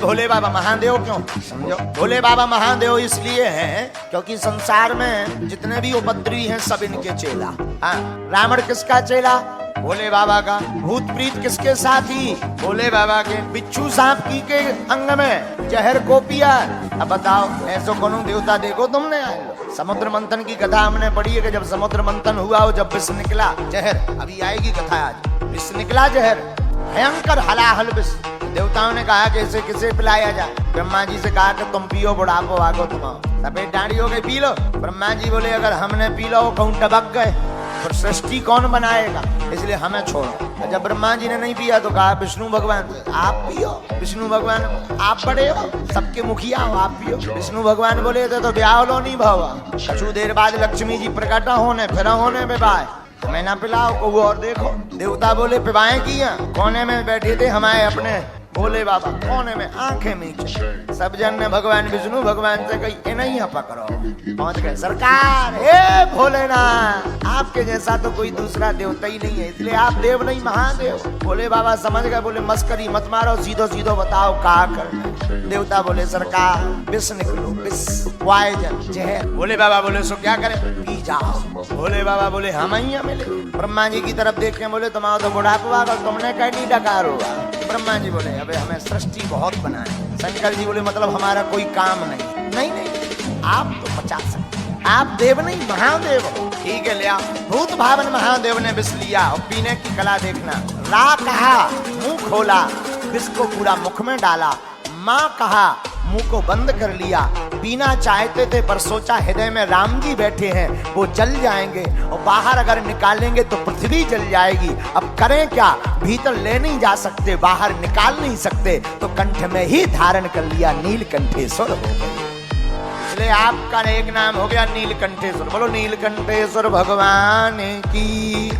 भोले बाबा महादेव क्यों? समझो, भोले बाबा महादेव इसलिए हैं क्योंकि संसार में जितने भी उपद्रवी हैं सब इनके चेला। हाँ, रावण किसका चेला? भोले बाबा का। भूत प्रीत किसके साथी? भोले बाबा के। बिच्छू सांप की के अंग में जहर को पिया। अब बताओ, ऐसो कौन देवता देखो तुमने? समुद्र मंथन की कथा हमने पढ़ी है कि जब समुद्र मंथन हुआ हो, जब विष निकला जहर, अभी आएगी कथा आज। विष निकला जहर, भयंकर हलाहल विष। देवताओं ने कहा कि इसे किसे पिलाया जाए? ब्रह्मा जी से कहा कि तुम पियो, बुढ़ापो आगो तुम्हारा, सफेद दाढ़ी हो गई, पी लो। ब्रह्मा जी बोले अगर हमने पी लो कहूँ टबक गए तो सृष्टि कौन बनाएगा, इसलिए हमें छोड़ो। जब ब्रह्मा जी ने नहीं पिया तो कहा विष्णु भगवान आप पियो। विष्णु भगवान आप बड़े हो, सबके मुखिया हो, आप पियो। विष्णु भगवान बोले थे तो ब्याह लो नहीं भावा। कुछ देर बाद लक्ष्मी जी प्रकट होने फिर होने विवाह, हमें ना पिलाओ को और देखो। देवता बोले पिवाएं किया, कोने में बैठे थे हमारे अपने भोले बाबा, कोने में आंखें नीचे। सब जन ने भगवान विष्णु भगवान से कही नहीं पकड़ो। पहुंच गए सरकार, हे भोलेनाथ आपके जैसा तो कोई दूसरा देवता ही नहीं है, इसलिए आप देव नहीं महादेव। भोले बाबा समझ गए, बोले मस्करी मत मारो, सीधो सीधो बताओ क्या करना। देवता बोले सरकार विष निकलो, विष पॉइजन जहर। भोले बाबा बोले सो क्या करे? पी जाओ। भोले बाबा बोले हम ही मिले। ब्रह्मा जी की तरफ देख के बोले तुम्हारा तो बुढ़ापा तुमने कहीं डकार होगा। ब्रह्मा जी बोले अबे हमें सृष्टि बहुत बनाए। शंकर जी बोले मतलब हमारा कोई काम नहीं। नहीं नहीं, आप तो बचा सकते, आप देव नहीं महादेव हो। ठीक है, लिया। भूत भावन महादेव ने विष लिया और पीने की कला देखना। रा कहा, मुंह खोला, विष को पूरा मुख में डाला। माँ कहा, मुंह को बंद कर लिया। पीना चाहते थे पर सोचा हृदय में राम जी बैठे हैं, वो जल जाएंगे और बाहर अगर निकालेंगे तो पृथ्वी जल जाएगी। अब करें क्या? भीतर ले नहीं जा सकते, बाहर निकाल नहीं सकते, तो कंठ में ही धारण कर लिया, नीलकंठेश्वर हो गए। इसलिए आपका एक नाम हो गया नीलकंठेश्वर। बोलो नीलकंठेश्वर भगवान की।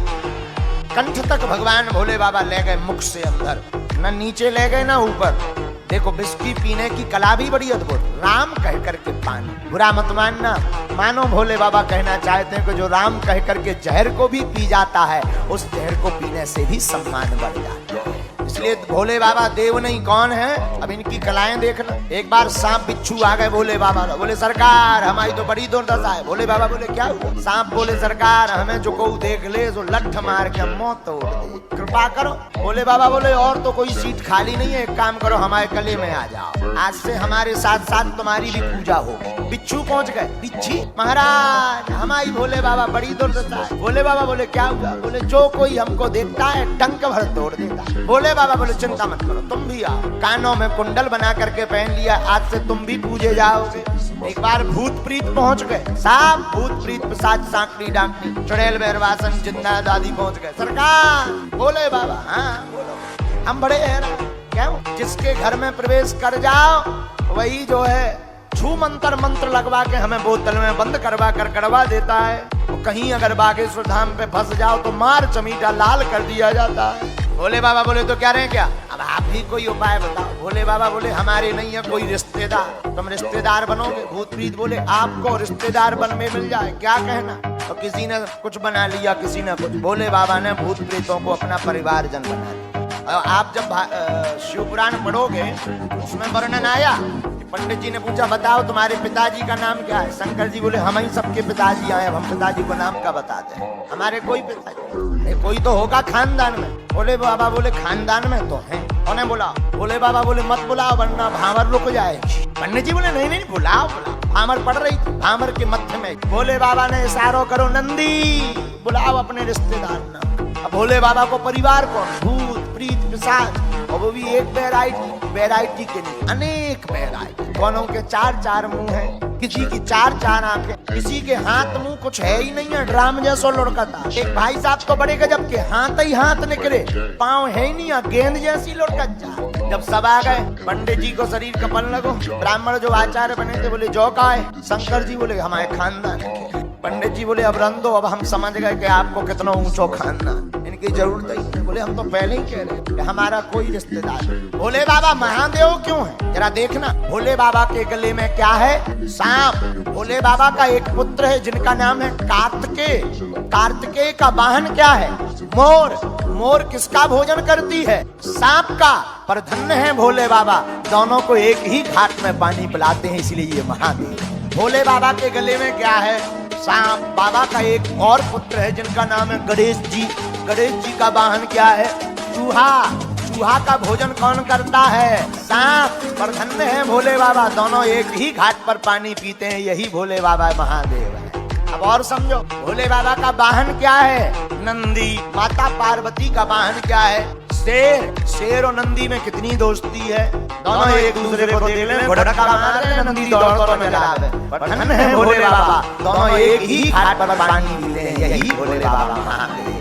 कंठ तक भगवान भोले बाबा ले गए, मुख से अंदर, न नीचे ले गए ना ऊपर। देखो बिस्की पीने की कला भी बड़ी अद्भुत। राम कह करके पानी, बुरा मत मानना, मानो भोले बाबा कहना चाहते हैं कि जो राम कह करके जहर को भी पी जाता है, उस जहर को पीने से भी सम्मान बढ़ जाता है। इसलिए भोले बाबा देव नहीं कौन है? अब इनकी कलाएं देखना। एक बार सांप बिच्छू आ गए भोले बाबा, बोले सरकार हमारी तो बड़ी दुर्दशा है। भोले बाबा बोले क्या हुआ? सांप बोले सरकार हमें जो कोई देख ले तो लठ मार के मौत तोड़ दे, कृपा करो। भोले बाबा बोले और तो कोई सीट खाली नहीं है, एक काम करो हमारे गले में आ जाओ, आज से हमारे साथ साथ तुम्हारी भी पूजा होगी। बिच्छू पहुंच गए। बिच्छी महाराज हमारी भोले बाबा बड़ी दुर्दशा है। भोले बाबा बोले क्या हुआ? बोले जो कोई हमको देखता है डंक भर तोड़ देता। भोले बाबा बोले चिंता मत करो, तुम भी आओ। कानों में कुंडल बना करके पहन लिया, आज से तुम भी पूजे जाओगे। एक बार भूत प्रीत पहुंच गए। साहब भूत प्रीत प्रसाद सांकड़ी डांकड़ी चुड़ैल बैरवासन जिंदा दादी पहुंच गए। सरकार भोले बाबा, हाँ बोलो, हम बड़े हैं ना, क्यों? जिसके घर में प्रवेश कर जाओ वही जो है छू मंत्र मंत्र लगवा के हमें बोतल में बंद करवा कर कड़वा देता है। तो कहीं अगर बागेश्वर धाम पे फंस जाओ तो मार चमीटा लाल कर दिया जाता है। भोले बाबा बोले तो क्या रहे क्या? अब आप ही कोई उपाय बताओ। भोले बाबा बोले हमारे नहीं है कोई रिश्तेदार, तुम रिश्तेदार बनोगे? भूत प्रीत बोले आपको रिश्तेदार बन में मिल जाए, क्या कहना? तो किसी ने कुछ बना लिया, किसी ने कुछ। भोले बाबा ने भूत प्रीतों को अपना परिवारजन बना लिया। आप जब शिव पुराण पढ़ोगे उसमें वर्णन आया, पंडित जी ने पूछा बताओ तुम्हारे पिताजी का नाम क्या है? शंकर जी बोले हम ही सबके पिताजी आए, अब हम पिताजी को नाम का बताते हैं, हमारे कोई पिताजी कोई तो होगा खानदान में। भोले बाबा बोले खानदान में तो है, उन्हें बुलाओ। भोले बाबा बोले मत बुलाओ वरना भामर रुक जाएगी। पंडित जी बोले नहीं नहीं बुलाओ बुलाओ। भामर पड़ रही थी, भामर के मध्य में भोले बाबा ने इशारों करो नंदी बुलाओ अपने रिश्तेदार ना। अब भोले बाबा को परिवार कौन? भूत प्रीत पिशाच, और वो भी एक वैरायटी के नहीं, अनेक वैरायटी। कौनों के चार चार मुंह हैं, किसी की चार चार आंखें, किसी के हाथ मुंह कुछ है ही नहीं है, ड्राम जैसो लुढ़का था। एक भाई साहब तो बड़े गजब के, हाथ ही हाथ निकले, पाँव है ही नहीं है, गेंद जैसी लुढ़कत जा। जब सब आ गए पंडित जी को शरीर कपन लगो। ब्राह्मण जो आचार्य बने थे बोले जो का है? शंकर जी बोले हमारे खानदान है। पंडित जी बोले अब रन दो, अब हम समझ गए कि आपको कितना ऊंचो खानदान, इनकी जरूरत ही। बोले हम तो पहले ही कह रहे हमारा कोई रिश्तेदार। भोले बाबा महादेव क्यों है? जरा देखना, भोले बाबा के गले में क्या है? सांप। भोले बाबा का एक पुत्र है जिनका नाम है कार्तिकेय। कार्तिकेय का वाहन क्या है? मोर। मोर किसका भोजन करती है? सांप का। पर धन्य है भोले बाबा, दोनों को एक ही घाट में पानी पिलाते हैं, इसलिए ये महादेव। भोले बाबा के गले में क्या है? सांप। बाबा का एक और पुत्र है जिनका नाम है गणेश जी। गणेश जी का वाहन क्या है? चूहा। चूहा का भोजन कौन करता है? सांप। पर धन्य है भोले बाबा, दोनों एक ही घाट पर पानी पीते हैं, यही भोले बाबा महादेव है। अब और समझो, भोले बाबा का वाहन क्या है? नंदी। माता पार्वती का वाहन क्या है? शेर। शेर और नंदी में कितनी दोस्ती है, दोनों एक दूसरे को देख ले, भड़का मार रहे, नंदी दौड़ में लगा है। पर धन्य है भोले बाबा, दोनों एक ही घाट पर पानी पीते हैं, यही भोले बाबा महादेव।